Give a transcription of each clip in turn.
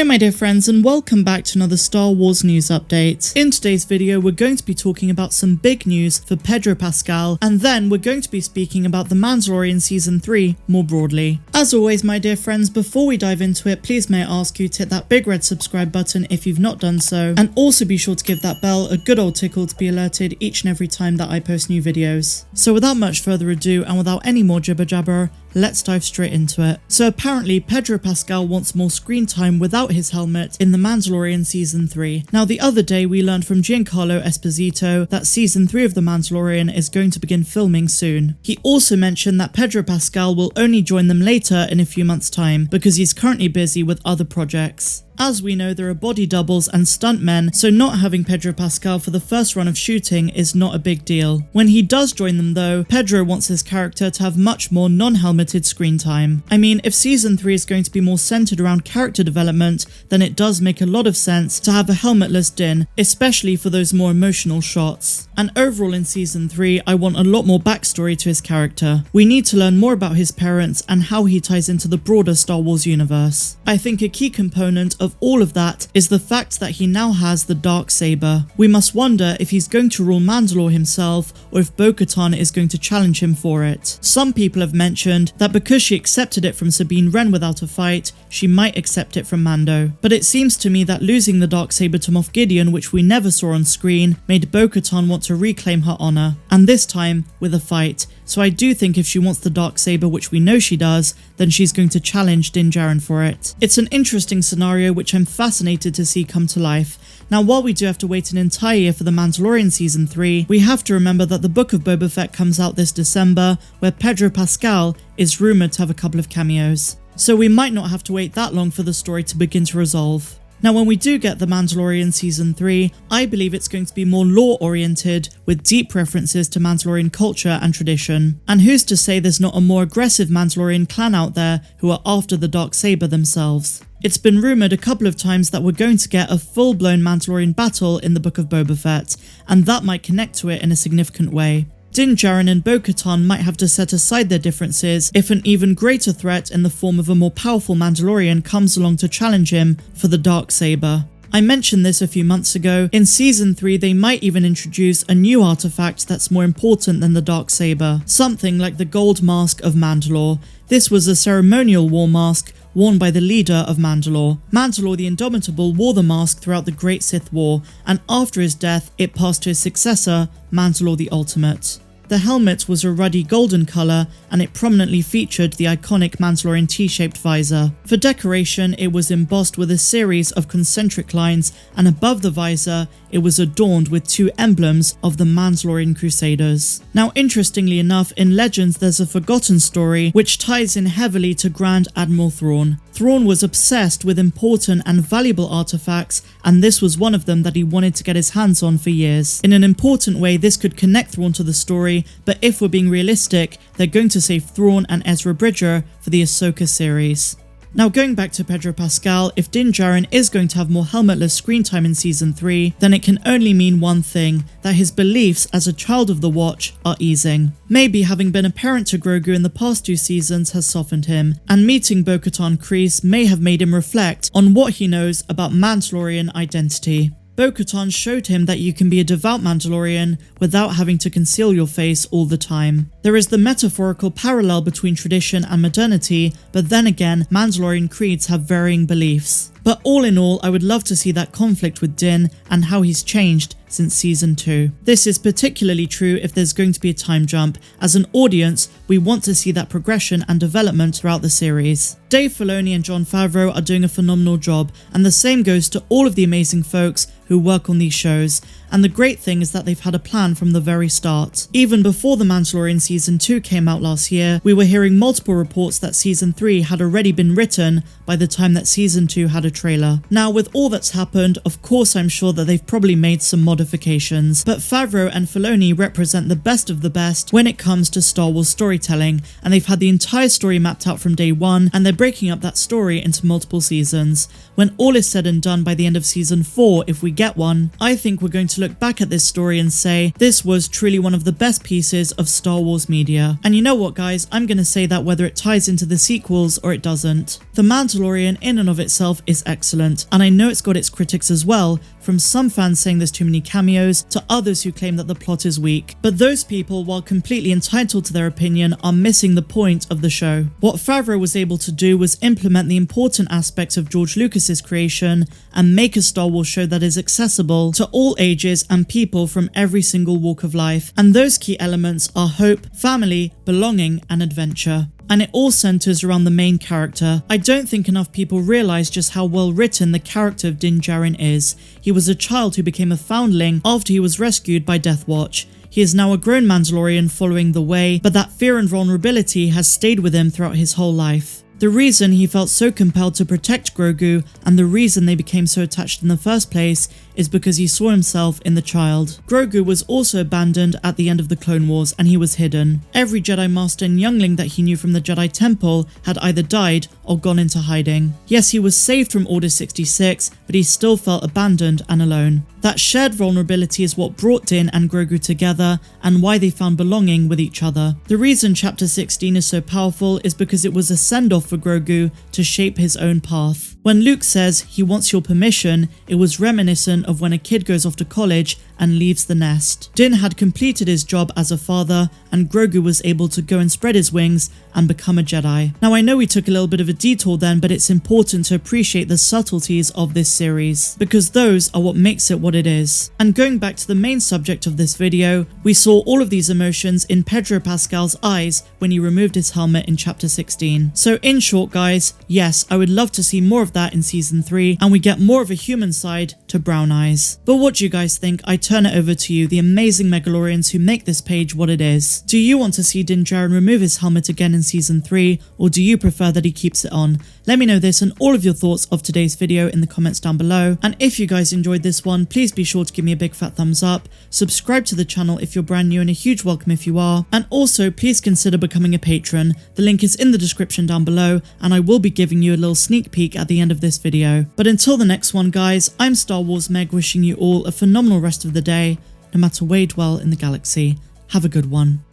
Hello my dear friends and welcome back to another Star Wars news update. In today's video we're going to be talking about some big news for Pedro Pascal, and then we're going to be speaking about The Mandalorian Season 3 more broadly. As always my dear friends, before we dive into it, please may I ask you to hit that big red subscribe button if you've not done so, and also be sure to give that bell a good old tickle to be alerted each and every time that I post new videos. So without much further ado and without any more jibber jabber, let's dive straight into it. So apparently Pedro Pascal wants more screen time without his helmet in The Mandalorian Season 3. Now the other day we learned from Giancarlo Esposito that Season 3 of The Mandalorian is going to begin filming soon. He also mentioned that Pedro Pascal will only join them later in a few months' time because he's currently busy with other projects. As we know, there are body doubles and stuntmen, so not having Pedro Pascal for the first run of shooting is not a big deal. When he does join them though, Pedro wants his character to have much more non-helmeted screen time. I mean, if Season 3 is going to be more centered around character development, then it does make a lot of sense to have a helmetless Din, especially for those more emotional shots. And overall in Season 3, I want a lot more backstory to his character. We need to learn more about his parents and how he ties into the broader Star Wars universe. I think a key component of all of that is the fact that he now has the Darksaber. We must wonder if he's going to rule Mandalore himself or if Bo-Katan is going to challenge him for it. Some people have mentioned that because she accepted it from Sabine Wren without a fight, she might accept it from Mando. But it seems to me that losing the Darksaber to Moff Gideon, which we never saw on screen, made Bo-Katan want to reclaim her honor, and this time with a fight. So I do think if she wants the Darksaber, which we know she does, then she's going to challenge Din Djarin for it. It's an interesting scenario which I'm fascinated to see come to life. Now while we do have to wait an entire year for The Mandalorian Season 3, we have to remember that the Book of Boba Fett comes out this December, where Pedro Pascal is rumoured to have a couple of cameos. So we might not have to wait that long for the story to begin to resolve. Now when we do get The Mandalorian Season 3, I believe it's going to be more lore-oriented, with deep references to Mandalorian culture and tradition. And who's to say there's not a more aggressive Mandalorian clan out there who are after the Darksaber themselves? It's been rumoured a couple of times that we're going to get a full-blown Mandalorian battle in the Book of Boba Fett, and that might connect to it in a significant way. Din Djarin and Bo-Katan might have to set aside their differences if an even greater threat in the form of a more powerful Mandalorian comes along to challenge him for the Darksaber. I mentioned this a few months ago. In Season 3 they might even introduce a new artifact that's more important than the Darksaber, something like the Gold Mask of Mandalore. This was a ceremonial war mask worn by the leader of Mandalore. Mandalore the Indomitable wore the mask throughout the Great Sith War, and after his death it passed to his successor, Mandalore the Ultimate. The helmet was a ruddy golden colour, and it prominently featured the iconic Mandalorian T-shaped visor. For decoration, it was embossed with a series of concentric lines, and above the visor, it was adorned with two emblems of the Mandalorian Crusaders. Now, interestingly enough, in Legends there's a forgotten story which ties in heavily to Grand Admiral Thrawn. Thrawn was obsessed with important and valuable artifacts, and this was one of them that he wanted to get his hands on for years. In an important way, this could connect Thrawn to the story, but if we're being realistic, they're going to save Thrawn and Ezra Bridger for the Ahsoka series. Now going back to Pedro Pascal, if Din Djarin is going to have more helmetless screen time in Season 3, then it can only mean one thing, that his beliefs as a child of the Watch are easing. Maybe having been a parent to Grogu in the past 2 seasons has softened him, and meeting Bo-Katan Kryze may have made him reflect on what he knows about Mandalorian identity. Bo-Katan showed him that you can be a devout Mandalorian without having to conceal your face all the time. There is the metaphorical parallel between tradition and modernity, but then again, Mandalorian creeds have varying beliefs. But all in all, I would love to see that conflict with Din and how he's changed since Season 2. This is particularly true if there's going to be a time jump. As an audience, we want to see that progression and development throughout the series. Dave Filoni and Jon Favreau are doing a phenomenal job, and the same goes to all of the amazing folks who work on these shows. And the great thing is that they've had a plan from the very start. Even before The Mandalorian Season 2 came out last year, we were hearing multiple reports that Season 3 had already been written by the time that Season 2 had a trailer. Now with all that's happened, of course I'm sure that they've probably made some modifications, but Favreau and Filoni represent the best of the best when it comes to Star Wars storytelling, and they've had the entire story mapped out from day one, and they're breaking up that story into multiple seasons. When all is said and done by the end of Season 4, if we get one, I think we're going to look back at this story and say, this was truly one of the best pieces of Star Wars media. And you know what guys, I'm going to say that whether it ties into the sequels or it doesn't. The Mandalorian in and of itself is is excellent, and I know it's got its critics as well, from some fans saying there's too many cameos to others who claim that the plot is weak. But those people, while completely entitled to their opinion, are missing the point of the show. What Favreau was able to do was implement the important aspects of George Lucas's creation and make a Star Wars show that is accessible to all ages and people from every single walk of life. And those key elements are hope, family, belonging, and adventure. And it all centers around the main character. I don't think enough people realize just how well written the character of Din Djarin is. He was a child who became a foundling after he was rescued by Death Watch. He is now a grown Mandalorian following the way, but that fear and vulnerability has stayed with him throughout his whole life. The reason he felt so compelled to protect Grogu, and the reason they became so attached in the first place, is because he saw himself in the child. Grogu was also abandoned at the end of the Clone Wars, and he was hidden. Every Jedi Master and youngling that he knew from the Jedi Temple had either died or gone into hiding. Yes, he was saved from Order 66, but he still felt abandoned and alone. That shared vulnerability is what brought Din and Grogu together, and why they found belonging with each other. The reason Chapter 16 is so powerful is because it was a send-off for Grogu to shape his own path. When Luke says he wants your permission, it was reminiscent of when a kid goes off to college and leaves the nest. Din had completed his job as a father, and Grogu was able to go and spread his wings and become a Jedi. Now I know we took a little bit of a detour then, but it's important to appreciate the subtleties of this series, because those are what makes it what it is. And going back to the main subject of this video, we saw all of these emotions in Pedro Pascal's eyes when he removed his helmet in Chapter 16. So in short guys, yes, I would love to see more of that in Season 3, and we get more of a human side to Brown Eyes. But what do you guys think? I turn it over to you, the amazing Megalorians who make this page what it is. Do you want to see Din Djarin remove his helmet again in Season 3, or do you prefer that he keeps it on? Let me know this and all of your thoughts of today's video in the comments down below. And if you guys enjoyed this one, please be sure to give me a big fat thumbs up, subscribe to the channel if you're brand new, and a huge welcome if you are, and also please consider becoming a patron. The link is in the description down below, and I will be giving you a little sneak peek at the end of this video. But until the next one guys, I'm Star Wars Meg, wishing you all a phenomenal rest of the day, no matter where you dwell in the galaxy. Have a good one.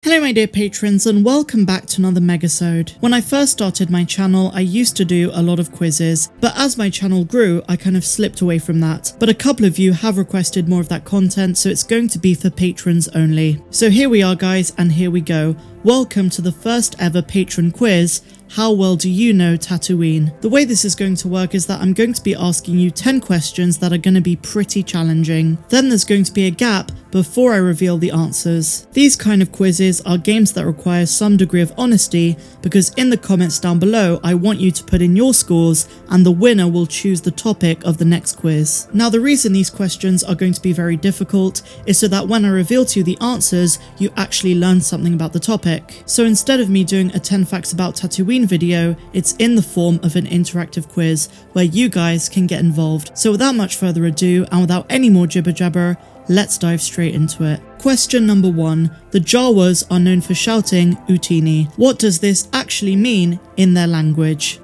Hello my dear patrons, and welcome back to another megasode. When I first started my channel, I used to do a lot of quizzes, but as my channel grew, I kind of slipped away from that. But a couple of you have requested more of that content, so it's going to be for patrons only. So here we are guys, and here we go. Welcome to the first ever patron quiz. How well do you know Tatooine? The way this is going to work is that I'm going to be asking you 10 questions that are going to be pretty challenging. Then there's going to be a gap before I reveal the answers. These kind of quizzes are games that require some degree of honesty, because in the comments down below I want you to put in your scores, and the winner will choose the topic of the next quiz. Now the reason these questions are going to be very difficult is so that when I reveal to you the answers, you actually learn something about the topic. So instead of me doing a 10 facts about Tatooine video, it's in the form of an interactive quiz where you guys can get involved. So without much further ado, and without any more jibber jabber, let's dive straight into it. Question number 1. The Jawas are known for shouting Utini. What does this actually mean in their language?